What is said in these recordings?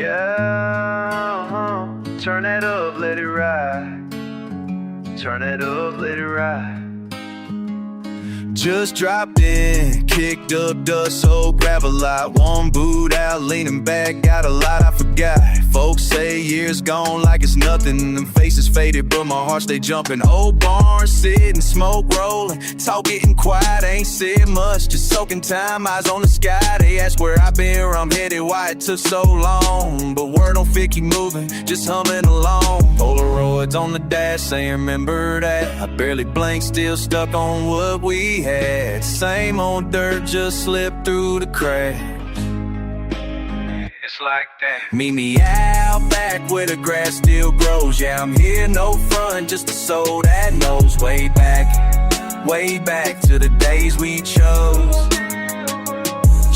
Yeah, turn that up, let it ride. Turn that up, let it ride. Just dropped in, kicked up dust, so grab a lot. One boot out, leaning back, got a lot I forgot. Folks say years gone like it's nothing. Them faces faded, but my heart stay jumping. Old barn sitting, smoke rolling, talk getting quiet, ain't said much, just soaking time, eyes on the sky. They ask where I been, where I'm headed, why it took so long. But word don't fit, keep moving, just humming along. Polaroids on the dash, saying remember that. I barely blink, still stuck on what we had. Same old dirt, just slipped through the cracks. It's like that. Meet me out back where the grass still grows. Yeah, I'm here, no front, just a soul that knows. Way back to the days we chose.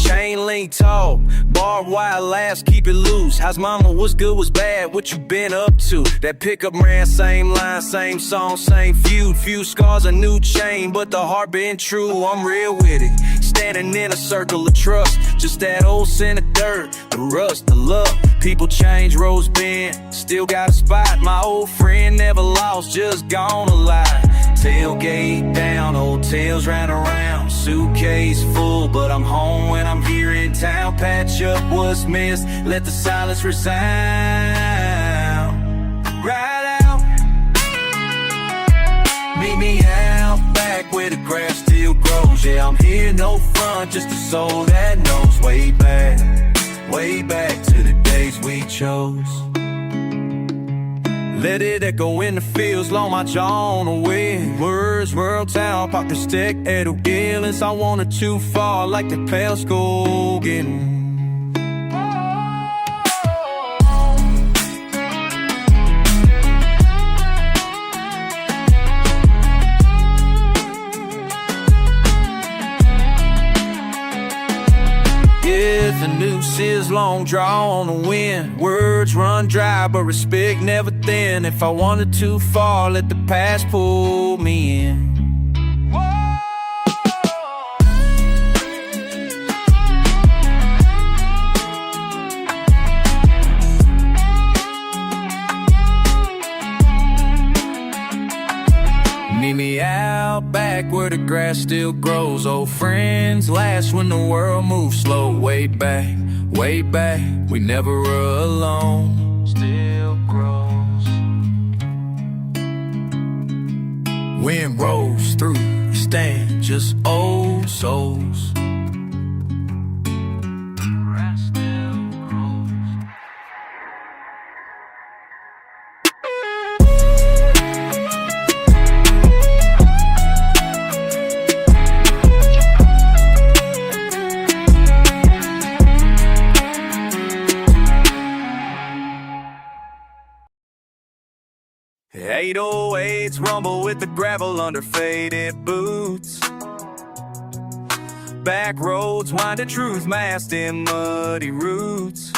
Chain link talk, barbed wire laughs, keep it loose. How's mama, what's good, what's bad, what you been up to? That pickup ran, same line, same song, same feud. Few scars, a new chain, but the heart been true. I'm real with it, standing in a circle of trust. Just that old scent of dirt, the rust, the love. People change, roads bend, still got a spot. My old friend never lost, just gone a lot. Tailgate down, old tales ran around. Suitcase full, but I'm home when I'm here in town. Patch up what's missed, let the silence resound. Ride out, meet me out back where the grass still grows. Yeah, I'm here, no front, just a soul that knows. Way back to the days we chose. Let it echo in the fields, long my jaw on the wind. Words, world town, pop the stick, Edu Gillis. I wanted too far, like the pale school getting. The noose is long, draw on the wind. Words run dry, but respect never thin. If I wandered too far, let the past pull me in. Meet me out back where the grass still grows. Old friends last when the world moves slow. Way back, we never were alone. Still grows. Wind rolls through, stand just old souls. Eight 808s rumble with the gravel under faded boots. Back roads wind to truth masked in muddy roots.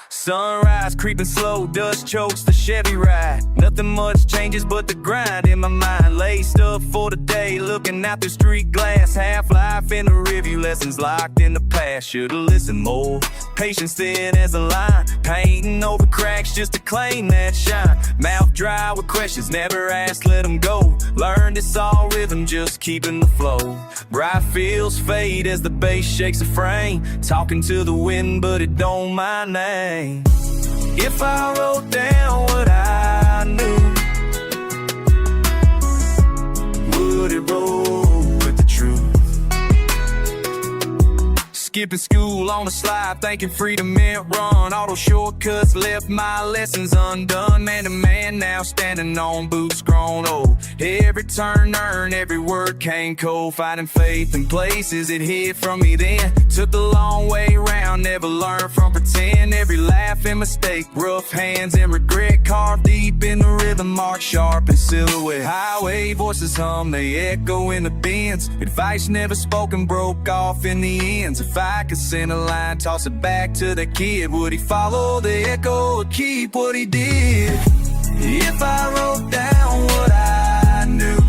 Sunrise creeping slow, dust chokes the Chevy ride. Nothing much changes but the grind in my mind. Laced up for the day, looking out through street glass. Half life in the rearview, lessons locked in the past. Should've listened more, patience thin as a line. Painting over cracks just to claim that shine. Mouth dry with questions, never asked, let them go. Learned it's all rhythm, just keeping the flow. Bright fields fade as the bass shakes the frame. Talking to the wind, but it don't my name. If I wrote down what I knew, would it roll with the truth? Skipping school on the slide, thinking freedom meant run. Auto shortcuts left my lessons undone. Man to man now, standing on boots grown old. Every turn earned, every word came cold. Finding faith in places it hid from me then. Took the long way round, never learned from pretend. Every laugh and mistake, rough hands and regret. Carved deep in the rhythm, mark sharp and silhouette. Highway voices hum, they echo in the bends. Advice never spoken, broke off in the ends. If I could send a line, toss it back to the kid, would he follow the echo or keep what he did? If I wrote down what I knew,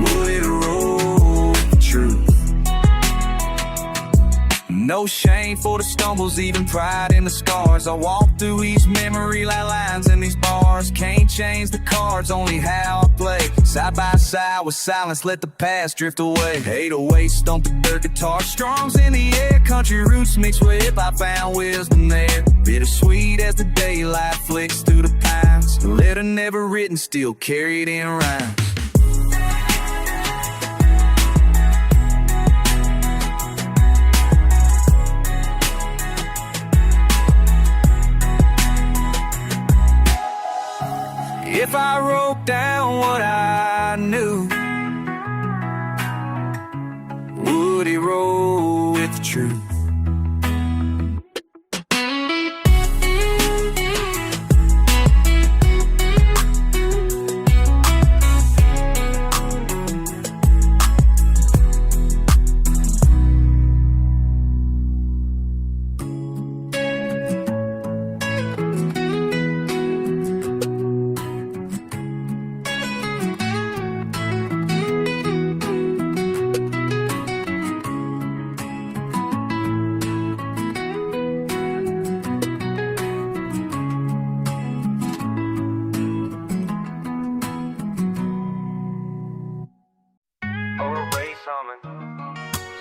would it roll with the truth? No shame for the stumbles, even pride in the scars. I walk through each memory like lines in these bars. Can't change the cards, only how I play. Side by side with silence, let the past drift away. 808, stomp the dirt guitar, strong's in the air. Country roots mixed with hip, I found wisdom there. Bittersweet as the daylight flicks through the pines. A letter never written, still carried in rhymes. If I wrote down what I knew, would he roll with the truth?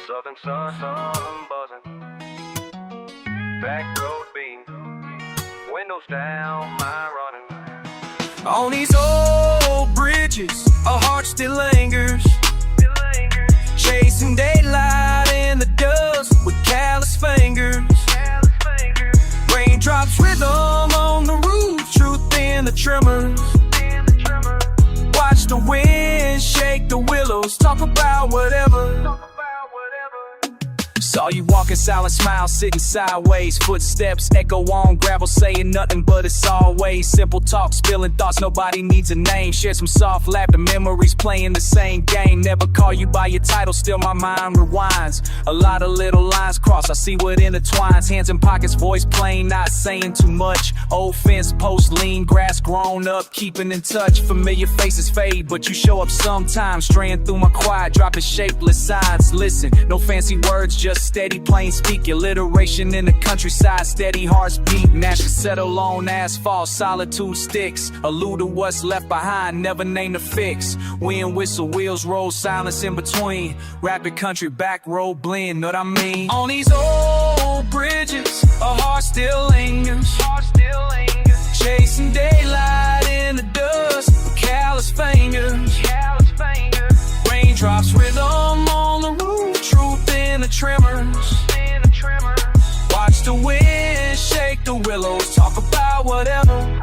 Southern sun buzzing, back road beam, windows down, my running. On these old bridges, a heart still lingers, chasing daylight in the dust with callous fingers. Raindrops rhythm on the roof, truth in the tremors. Watch the wind shake the willows, talk about whatever. Saw you walking, silent smile, sitting sideways. Footsteps echo on gravel, saying nothing but it's always simple talk, spilling thoughts, nobody needs a name. Share some soft laughter, memories playing the same game. Never call you by your title, still my mind rewinds. A lot of little lines cross, I see what intertwines. Hands in pockets, voice plain, not saying too much. Old fence post, lean grass grown up, keeping in touch. Familiar faces fade, but you show up sometimes. Straying through my quiet, dropping shapeless signs. Listen, no fancy words, just steady plain speak. Alliteration in the countryside, steady hearts beat. Nash settle on asphalt, solitude sticks. Allude to what's left behind, never name the fix. Wind whistle, wheels roll, silence in between. Rapid country back road blend, know what I mean? On these old bridges, a heart still lingers, chasing daylight in the dust with callous fingers. Raindrops rhythm on the roof, truth in the tremors. Watch the wind shake the willows, talk about whatever.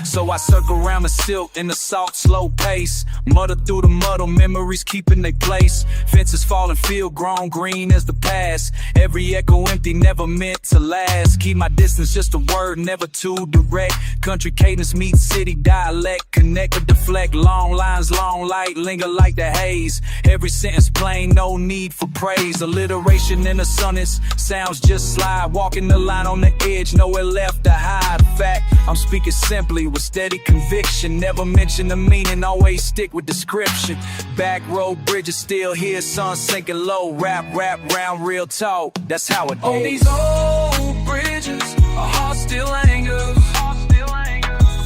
So I circle around the silk in the soft, slow pace. Mutter through the muddle, memories keeping their place. Fences falling, field grown green as the past. Every echo empty, never meant to last. Keep my distance, just a word, never too direct. Country cadence meets city dialect. Connect or deflect, long lines, long light, linger like the haze. Every sentence plain, no need for praise. Alliteration in the sonnets, sounds just slide. Walking the line on the edge, nowhere left to hide. Fact, I'm speaking simply with steady conviction. Never mention the meaning, always stick with description. Back road bridges still here, sun sinking low. Rap round real talk, that's how it is. On these old bridges, a heart still lingers,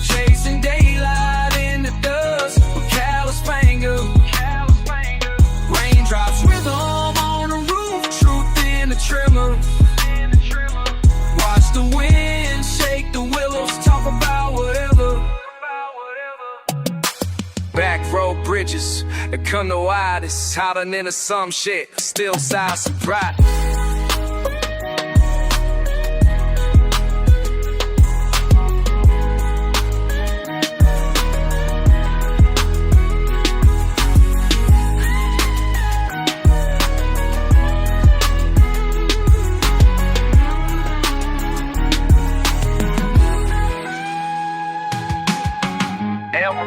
chasing daylight in the dust with callous fingers. Raindrops rhythm on the roof, truth in the tremor. Watch the wind shake the willows, talk about whatever. Back road bridges, they come to wide, it's hotter than a some shit, still size surprise.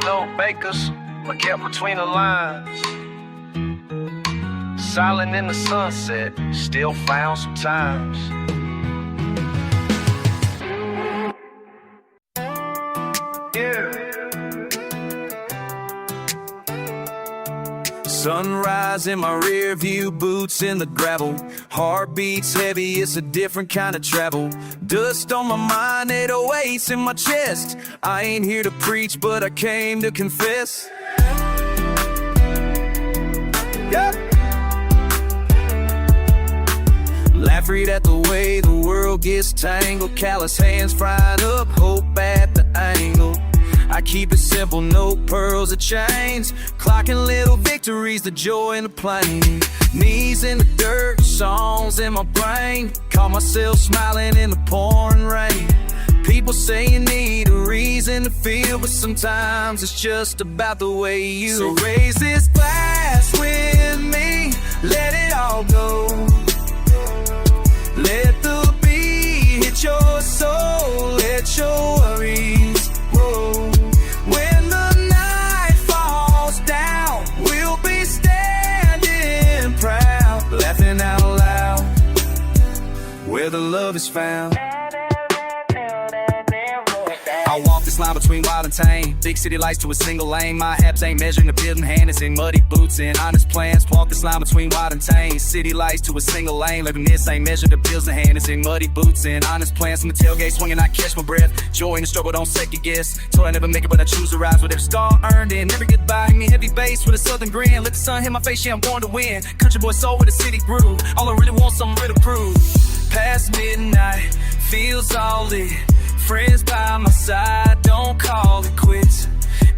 No bakers, but kept between the lines. Silent in the sunset, still found some times. Yeah. Sunrise in my rear view, boots in the gravel. Heartbeats heavy, it's a different kind of travel. Dust on my mind, 808s in my chest. I ain't here to preach, but I came to confess. Yeah. Laugh right at the way the world gets tangled. Callous hands frying up, hope at the angle. I keep it simple, no pearls or chains. Clocking little victories, the joy in the plane. Knees in the dirt, songs in my brain. Caught myself smiling in the pouring rain. People say you need a reason to feel, but sometimes it's just about the way you so raise this glass with me, let it all go. Let the beat hit your soul, let your worries roll. When the night falls down, we'll be standing proud, laughing out loud, where the love is found. I walk this line between wild and tame. Big city lights to a single lane. My abs ain't measuring a building hand, it's in muddy boots and honest plans. Walk this line between wild and tame. City lights to a single lane. Living this ain't measured a building hand, it's in muddy boots and honest plans. From the tailgate swinging, I catch my breath. Joy in the struggle, don't second guess. Told I never make it, but I choose to rise with every star earned in. Every goodbye, me heavy bass with a southern grin. Let the sun hit my face, yeah, I'm born to win. Country boy soul with a city groove. All I really want, something real to prove. Past midnight, feels all lit. Friends by my side, don't call it quits.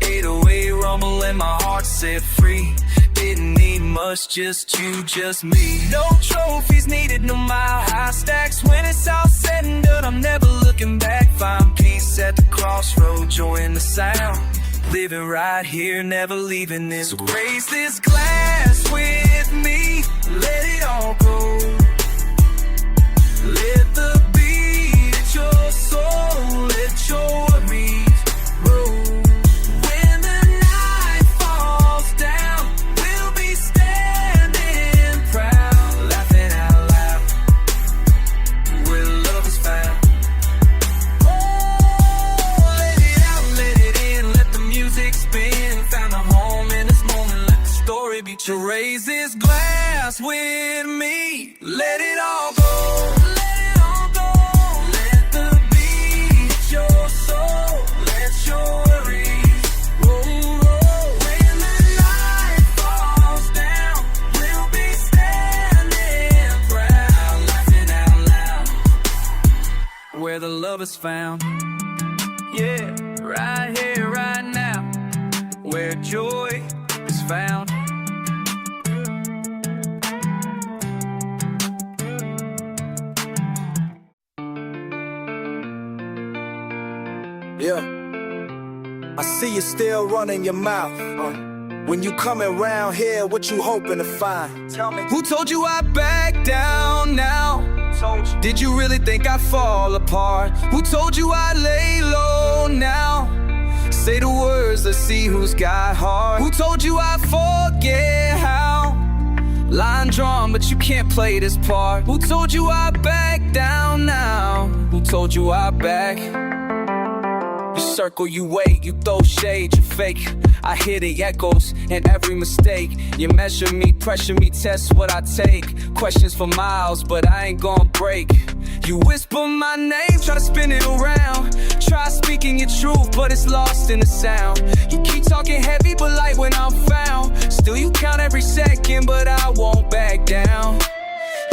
808 rumble and my heart set free. Didn't need much, just you, just me. No trophies needed, no mile high stacks. When it's all said and done, I'm never looking back. Find peace at the crossroad, join the sound. Living right here, never leaving this. So raise this glass with me, let it all go. Let the beat hit your soul, let your worries roll. When the night falls down, we'll be standing proud, laughing out loud, where love is found. Oh, let it out, let it in, let the music spin. Found a home in this moment, let the story be true. Raise this glass with me, let it all go. Where the love is found, yeah, right here, right now, where joy is found. Yeah, I see you still running your mouth. When you coming around here, what you hoping to find? Tell me. Who told you I back down now? Did you really think I'd fall apart? Who told you I'd lay low now? Say the words, let's see who's got heart. Who told you I'd forget how? Line drawn, but you can't play this part. Who told you I'd back down now? Who told you I'd back? You circle, you wait, you throw shade, you fake. I hear the echoes and every mistake. You measure me, pressure me, test what I take. Questions for miles, but I ain't gon' break. You whisper my name, try to spin it around. Try speaking your truth, but it's lost in the sound. You keep talking heavy, but light when I'm found. Still you count every second, but I won't back down.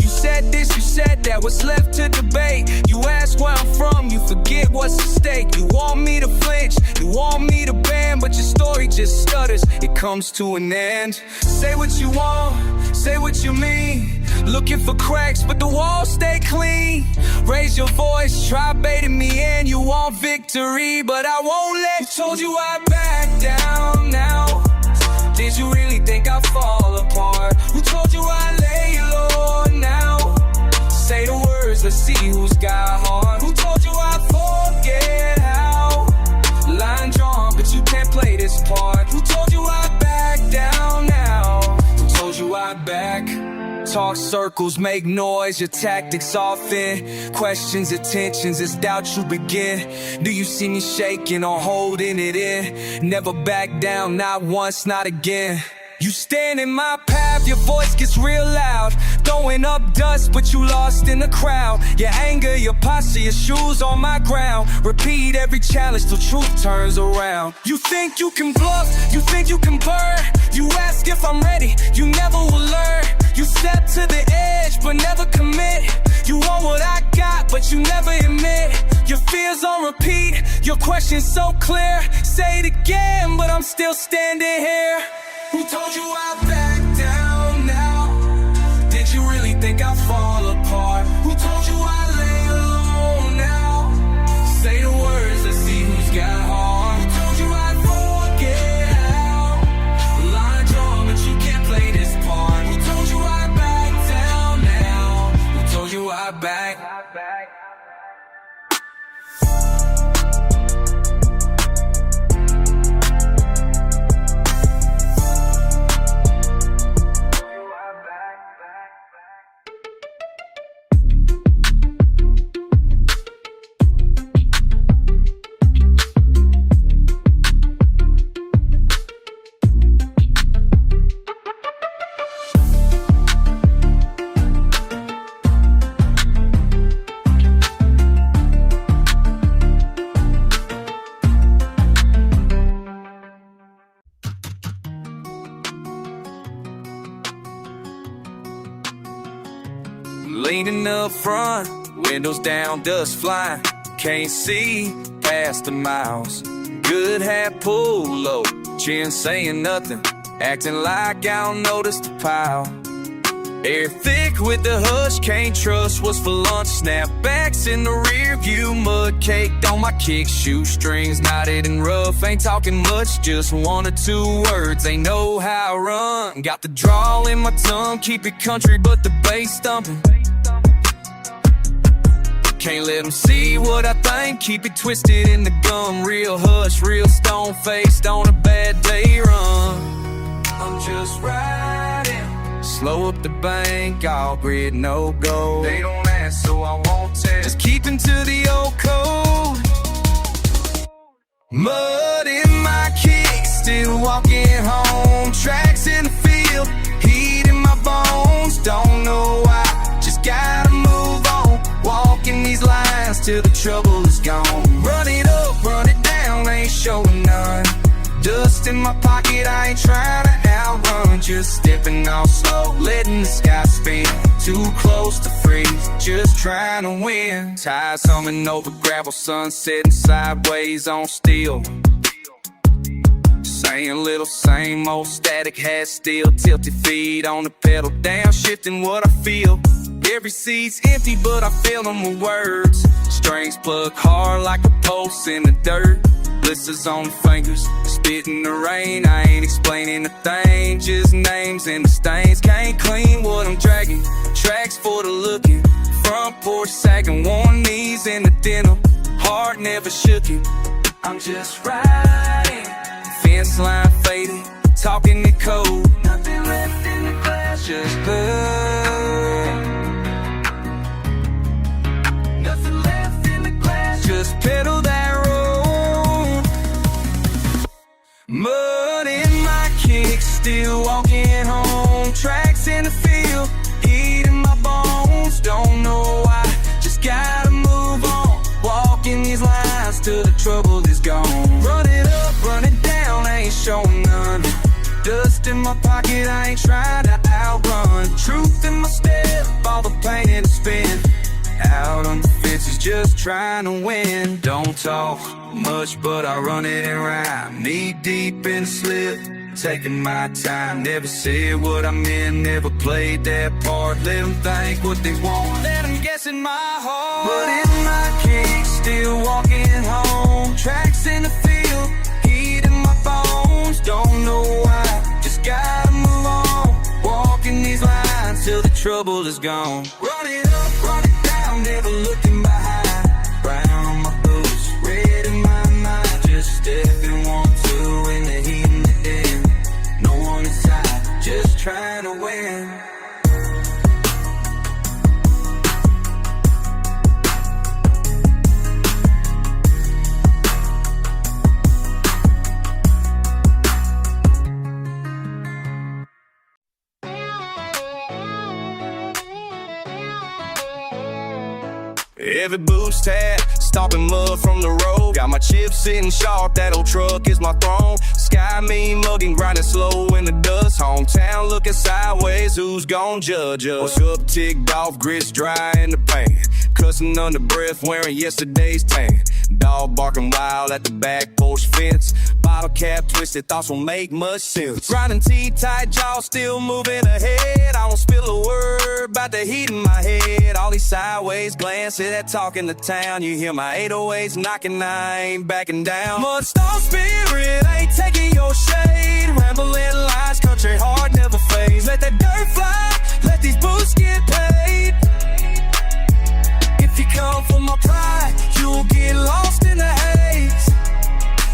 You said this, you said that, what's left to debate? You ask where I'm from, you forget what's at stake. You want me to flinch, you want me to bend, but your story just stutters, it comes to an end. Say what you want, say what you mean. Looking for cracks, but the walls stay clean. Raise your voice, try baiting me in. You want victory, but I won't let you. Told you I'd back down now. Did you really think I'd fall apart? Who told you I'd lay low now? Say the words, let's see who's got heart. Who told you I'd forget how? Line drawn, but you can't play this part. Who told you I'd back down now? Who told you I'd back? Talk circles, make noise, your tactics often. Questions, attentions, it's doubt you begin. Do you see me shaking or holding it in? Never back down, not once, not again. You stand in my path, your voice gets real loud, throwing up dust, but you lost in the crowd. Your anger, your posture, your shoes on my ground. Repeat every challenge till truth turns around. You think you can bluff, you think you can burn. You ask if I'm ready, you never will learn. You step to the edge, but never commit. You want what I got, but you never admit. Your fears on repeat, your questions so clear. Say it again, but I'm still standing here. Who told you I'd back down now? Did you really think I'd fall apart? Who told you I'd lay alone now? Say the words, let's see who's got heart. Who told you I'd forget how? Line drawn, but you can't play this part. Who told you I'd back down now? Who told you I'd back? Leaning up front, windows down, dust flying. Can't see past the miles. Good hat pulled low, chin saying nothing, acting like I don't notice the pile. Air thick with the hush, can't trust what's for lunch. Snapbacks in the rear view, mud caked on my kick. Shoestrings knotted and rough, ain't talking much, just one or two words. They know how I run. Got the drawl in my tongue, keep it country but the bass thumping. Can't let them see what I think, keep it twisted in the gum. Real hush, real stone-faced on a bad day run. I'm just riding, slow up the bank, all grid, no go. They don't ask, so I won't tell. Just keeping to the old code. Mud in my kicks, still walking home. Tracks in the field, heat in my bones. Don't know why, just gotta move on. Walking these lines till the trouble is gone. Run it up, run it down, ain't showing none. Dust in my pocket, I ain't trying to outrun. Just stepping off slow, letting the sky spin. Too close to freeze, just trying to win. Tires humming over gravel, sun setting sideways on steel. Saying little same old static, hat still. Tilted feet on the pedal, down shifting what I feel. Every seat's empty, but I fill them with words. Strings plug hard like a pulse in the dirt. Blisters on the fingers, spit in the rain. I ain't explaining a thing, just names and the stains. Can't clean what I'm dragging, tracks for the looking. Front porch sagging, worn knees in the denim. Heart never shooken, I'm just riding. Fence line faded, talking it cold. Nothing left in the glass, just blood. Just pedal that road. Mud in my kicks, still walking home. Tracks in the field, heat in my bones. Don't know why, just gotta move on. Walking these lines till the trouble is gone. Run it up, run it down, ain't showing none. Dust in my pocket, I ain't trying to outrun. Truth in my step, all the pain and the spin. Out on the fences, just trying to win. Don't talk much, but I run it and rhyme. Knee deep in the slip, taking my time. Never said what I meant, never played that part. Let them think what they want, let them guess in my heart. But in my kicks, still walking home. Tracks in the field, heat in my bones. Don't know why, just gotta move on. Walking these lines till the trouble is gone. Run it up, run it down, never looking behind. Brown on my boots, red in my mind. Just stepping 1, 2 in the heat and the end. No one inside, just trying to win. Every boot's tat, stomping mud from the road. Got my chips sitting sharp, that old truck is my throne. Sky mean mugging, grinding slow in the dust. Hometown looking sideways, who's gon' judge us? What's up, ticked off, grits dry in the pan. Cussing under breath, wearing yesterday's tan. Dog barking wild at the back porch fence. Bottle cap twisted, thoughts won't make much sense. Grinding teeth tight, jaw still moving ahead. I don't spill a word about the heat in my head. All these sideways glances that talk in the town. You hear my 808s knocking, I ain't backing down. Mudstone spirit ain't taking your shade. Rambling lies, country heart never fades. Let that dirt fly, let these boots get paid. If you come for my pride, you'll get lost in the haze.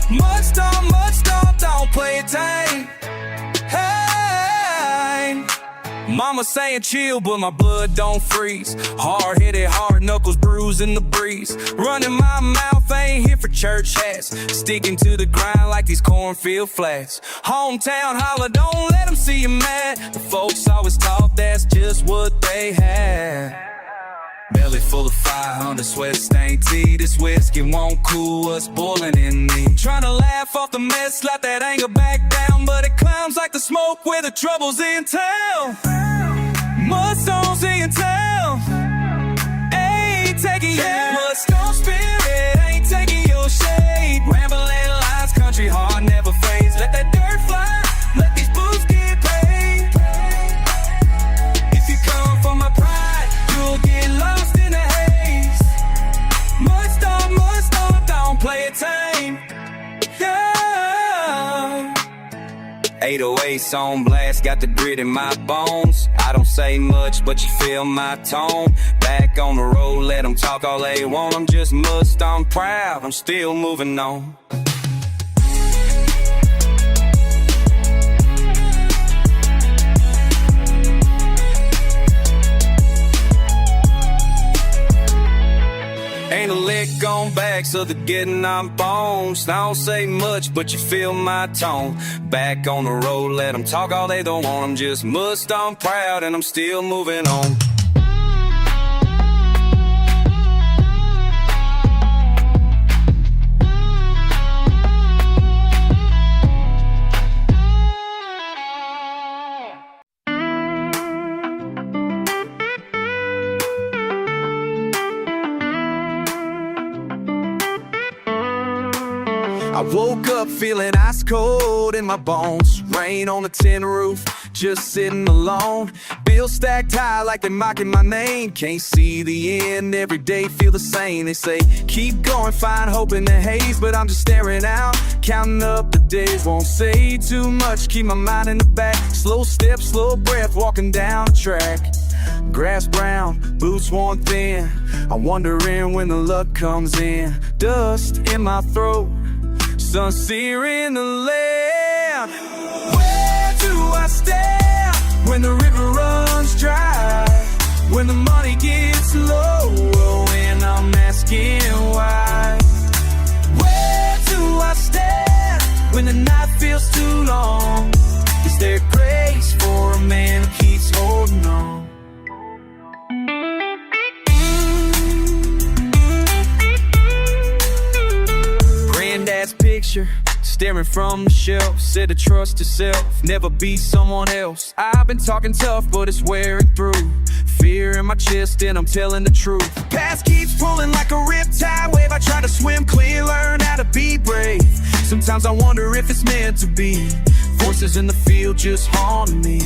Mudstone, don't play it tame. Hey, mama saying chill, but my blood don't freeze. Hard-headed, hard knuckles bruising the breeze. Running my mouth, ain't here for church hats. Sticking to the grind like these cornfield flats. Hometown holler, don't let them see you mad. The folks always talk, that's just what they had. Belly full of 500 sweat-stained tea. This whiskey won't cool what's boiling in me. Tryna laugh off the mess, let that anger back down, but it climbs like the smoke where the trouble's in town. Mudstone's in town, ain't taking your Mudstone spirit, ain't taking your shade. Rambling lines, country heart never fades. Let that dirt fly, let these boots get paid. If you come for my pride, you'll get lost in the haze. Mudstone, don't play it tame. Yeah. 808s on blast, got the grit in my bones. I don't say much, but you feel my tone. Back on the road, let them talk all they want. I'm just Mudstone proud, I'm still moving on. Ain't a lick on backs of the getting on bones. I don't say much, but you feel my tone. Back on the road, let them talk all they don't want. I'm just Mudstone proud and I'm still moving on. I woke up feeling ice cold in my bones. Rain on the tin roof, just sitting alone. Bills stacked high like they're mocking my name. Can't see the end, every day feel the same. They say, keep going, find hope in the haze. But I'm just staring out, counting up the days. Won't say too much, keep my mind in the back. Slow step, slow breath, walking down the track. Grass brown, boots worn thin. I'm wondering when the luck comes in. Dust in my throat, sun searing the land. Where do I stand when the river runs dry? When the money gets low, and I'm asking why. Where do I stand when the night feels too long? Is there grace for a man who keeps holding on? Granddad's picture, staring from the shelf, said to trust yourself, never be someone else. I've been talking tough, but it's wearing through. Fear in my chest and I'm telling the truth. Past keeps pulling like a riptide wave. I try to swim clear, learn how to be brave. Sometimes I wonder if it's meant to be. Voices in the field just haunting me.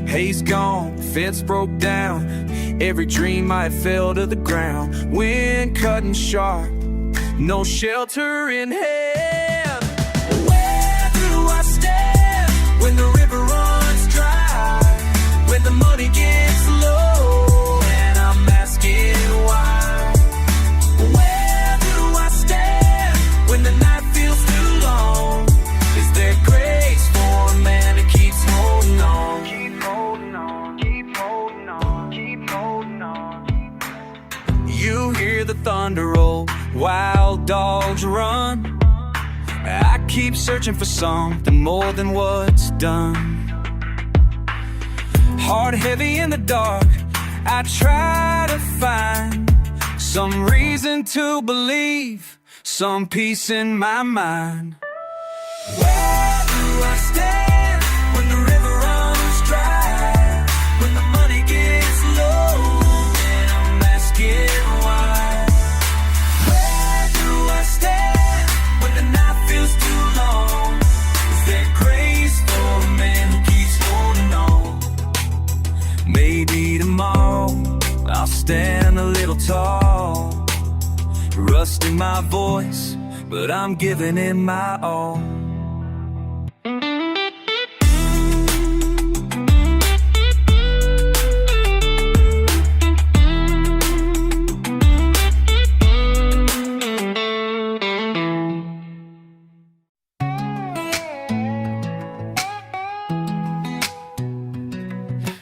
Haze gone, fence broke down. Every dream I had fell to the ground. Wind cutting sharp, no shelter in hand. Where do I stand when the river runs dry? When the money gets low and I'm asking why. Where do I stand when the night feels too long? Is there grace for a man who keeps holding on? Keep holding on, keep holding on, keep holding on. You hear the thunder roll, wild dogs run. I keep searching for something more than what's done. Heart heavy in the dark, I try to find some reason to believe, some peace in my mind. Where do I stand when the river runs dry? When the money gets low and I'm asking why? Where do I stand when the night feels too long? Is there grace for a man who keeps holding on? Maybe tomorrow I'll stand a little tall, rust in my voice, but I'm giving it my all.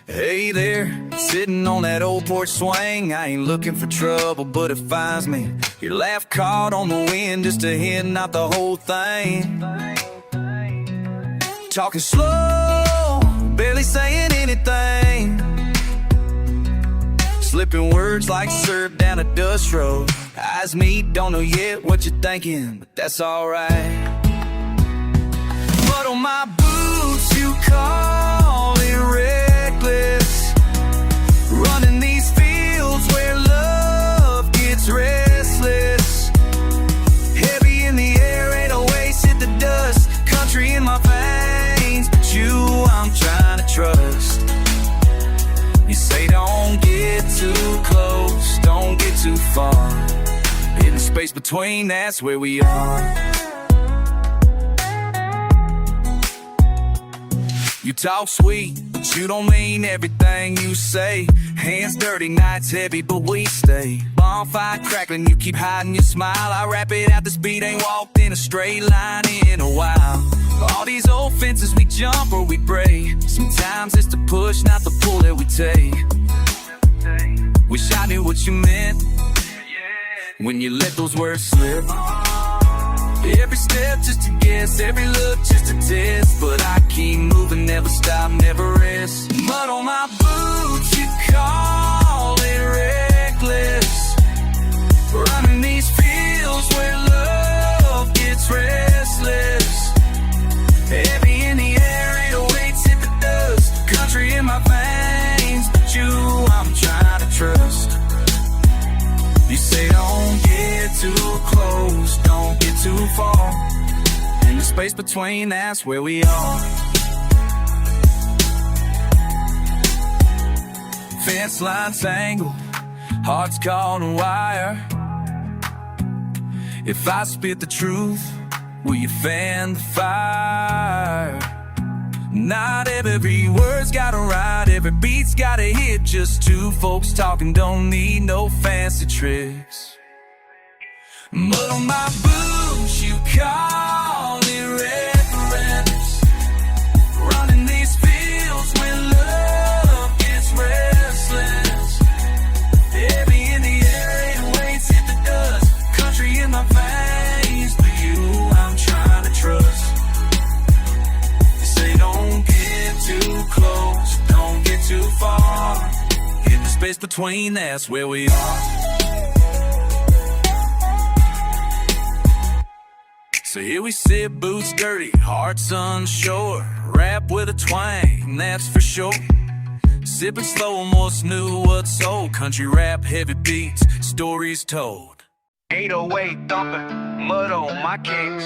Hey there, sitting on that old porch swing. I ain't looking for trouble, but it finds me. Your laugh caught on the wind, just a hint, not the whole thing. Talking slow, barely saying anything. Slipping words like syrup down a dust road. Eyes meet, don't know yet what you're thinking, but that's alright. Mud on my boots, you call it reckless. Running these fields where love gets restless. Heavy in the air, 808s hit the dust. Country in my veins, but you I'm trying to trust. You say don't get too close, don't get too far. In the space between, that's where we are. You talk sweet, but you don't mean everything you say. Hands dirty, nights heavy, but we stay. Bonfire crackling, you keep hiding your smile. I rap it out, this beat ain't walked in a straight line in a while. All these old fences we jump or we break. Sometimes it's the push, not the pull that we take. Wish I knew what you meant when you let those words slip. Every step just a guess, every look just a test. But I keep moving, never stop, never rest. Mud on my boots, you call it reckless. Running these fields where love gets restless. Heavy in the air, 808s hit the dust. Country in my veins, but you I'm trying to trust. You say don't get too close, don't get too far. In the space between, that's where we are. Fence lines tangled, hearts caught on wire. If I spit the truth, will you fan the fire? Not every word's gotta ride, every beat's gotta hit. Just two folks talking, don't need no fancy tricks. Mud on my boots, you call it reckless. Running these fields when love gets restless. Heavy in the air, 808s hit the dust. Country in my veins, but you I'm trying to trust. Don't get too close, don't get too far. In the space between, that's where we are. So here we sit, boots dirty, hearts unsure. Rap with a twang, that's for sure. Sipping slow, almost knew what's old. Country rap, heavy beats, stories told. 808 thumping, mud on my kicks.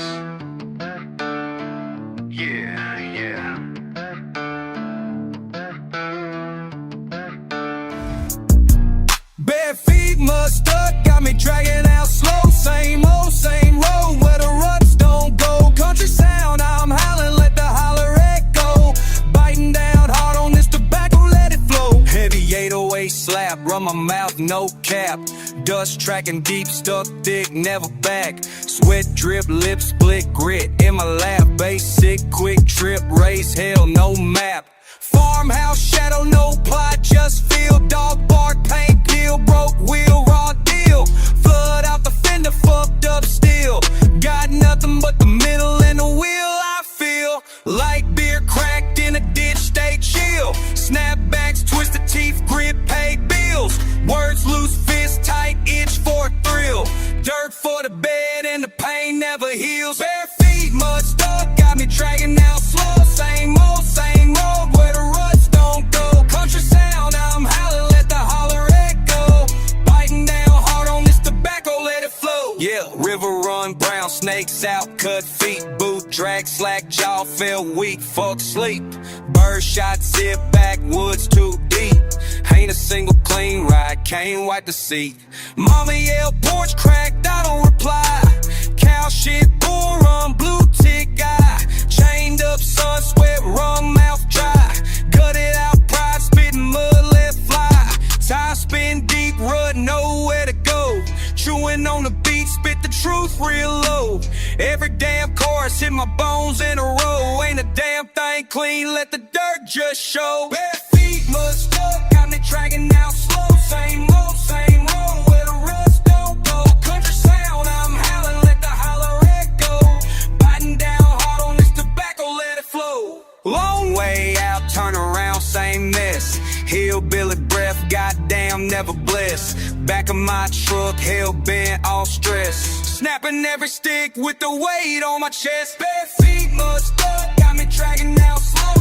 Yeah, yeah. Bare feet, mud stuck, got me dragging out slow. Same road where the ruts don't go. Country sound, I'm howling, let the holler echo. Biting down hard on this tobacco, let it flow. Heavy 808 slap, run my mouth, no cap. Dust tracking deep, stuck thick, never back. Sweat drip, lips split, grit in my lap. Basic, quick trip, race, hell, no map. Farmhouse shadow, no plot, just feel. Dog bark, paint peel, broke wheel, raw deal. Flood out the fender, fucked up still. Got nothing but the middle and the wheel. I feel like beer cracked in a ditch, stay chill. Snapbacks, twisted teeth, grip, paid bill. snakes out, cut feet, boot drag, slack jaw, fell weak, fuck sleep. Bird shot, zip back, woods too deep. Ain't a single clean ride, can't wipe the seat. Mama yelled, porch cracked, I don't reply. Cow shit, bull run, blue tick eye. Chained up, sun sweat, wrong mouth dry. Gutted out, pride, spitting mud, let fly. Tire spin deep, rut, nowhere to go. Chewing on the beat, spit the truth real low. Every damn chorus hit my bones in a row. Ain't a damn thing clean, let the dirt just show. Bare feet, mud stuck, got me dragging out slow. Same road, where the rust don't go. Country sound, I'm howling, let the holler echo. Biting down hard on this tobacco, let it flow. Long way out, turn around, same mess. Hillbilly breath, goddamn, never blessed. Back of my truck, hell bent, all stressed. Snapping every stick with the weight on my chest. Bare feet, mud stuck, got me dragging out slow.